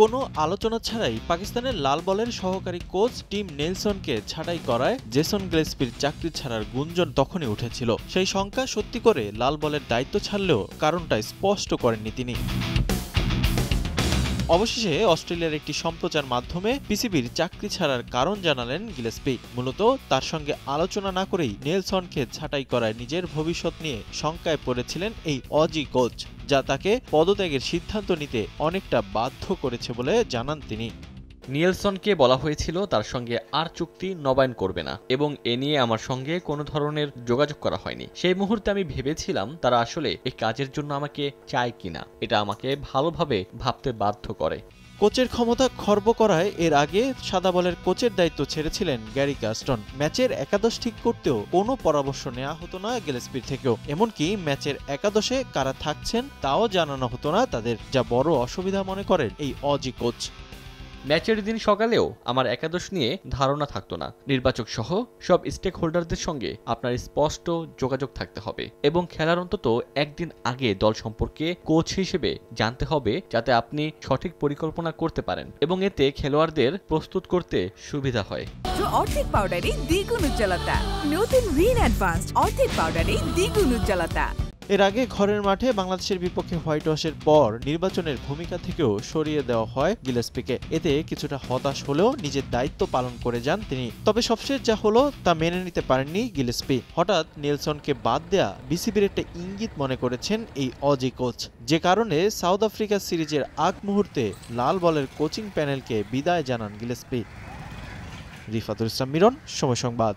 কোনো আলোচনা ছাড়াই পাকিস্তানের লাল বলের সহকারী কোচ টিম নেলসনকে ছাঁটাই করায় জেসন গিলেস্পির চাকরি ছাড়ার গুঞ্জন তখনই উঠেছিল। সেই শঙ্কা সত্যি করে লাল বলের দায়িত্ব ছাড়লেও কারণটা স্পষ্ট করেননি তিনি। অবশেষে অস্ট্রেলিয়ার একটি সম্প্রচার মাধ্যমে পিসিবির চাকরি ছাড়ার কারণ জানালেন গিলেস্পি। মূলত তার সঙ্গে আলোচনা না করেই নেলসনকে ছাঁটাই করায় নিজের ভবিষ্যৎ নিয়ে শঙ্কায় পড়েছিলেন এই অজি কোচ, যা তাকে পদত্যাগের সিদ্ধান্ত নিতে অনেকটা বাধ্য করেছে বলে জানান তিনি। নিয়েলসনকে বলা হয়েছিল তার সঙ্গে আর চুক্তি নবায়ন করবে না এবং এ নিয়ে আমার সঙ্গে কোনো ধরনের যোগাযোগ করা হয়নি। সেই মুহূর্তে আমি ভেবেছিলাম তারা আসলে এই কাজের জন্য আমাকে চায় কিনা। এটা আমাকে ভালোভাবে ভাবতে বাধ্য করে। কোচের ক্ষমতা খর্ব করায় এর আগে সাদা বলের কোচের দায়িত্ব ছেড়েছিলেন গ্যারি কাস্টন। ম্যাচের একাদশ ঠিক করতেও কোনো পরামর্শ নেওয়া হতো না গিলেস্পির থেকেও। এমনকি ম্যাচের একাদশে কারা থাকছেন তাও জানানো হতো না তাদের, যা বড় অসুবিধা মনে করেন এই অজি কোচ। ম্যাচের দিন সকালেও আমার একাদশ নিয়ে ধারণা থাকতো না। নির্বাচক সহ সব স্টেক হোল্ডারদের সঙ্গে আপনার স্পষ্ট যোগাযোগ থাকতে হবে এবং খেলার অন্তত একদিন আগে দল সম্পর্কে কোচ হিসেবে জানতে হবে, যাতে আপনি সঠিক পরিকল্পনা করতে পারেন এবং এতে খেলোয়াড়দের প্রস্তুত করতে সুবিধা হয়। অর্ধেক পাউডারে দ্বিগুণ উজ্জ্বলতা। নতুন রিন অ্যাডভান্সড অর্ধেক পাউডারে দ্বিগুণ উজ্জ্বলতা। এর আগে ঘরের মাঠে বাংলাদেশের বিপক্ষে হোয়াইট ওয়াশের পর নির্বাচনের ভূমিকা থেকেও সরিয়ে দেওয়া হয় গিলেস্পিকে। এতে কিছুটা হতাশ হলেও নিজের দায়িত্ব পালন করে যান তিনি। তবে সবশেষ যা হলো তা মেনে নিতে পারেননি গিলেস্পি। হঠাৎ নেলসনকে বাদ দেয়া বিসিবির একটা ইঙ্গিত মনে করেছেন এই অজি কোচ, যে কারণে সাউথ আফ্রিকা সিরিজের আগ মুহূর্তে লাল বলের কোচিং প্যানেলকে বিদায় জানান গিলেস্পি। রিফাতুল ইসলাম মিরন, সময় সংবাদ।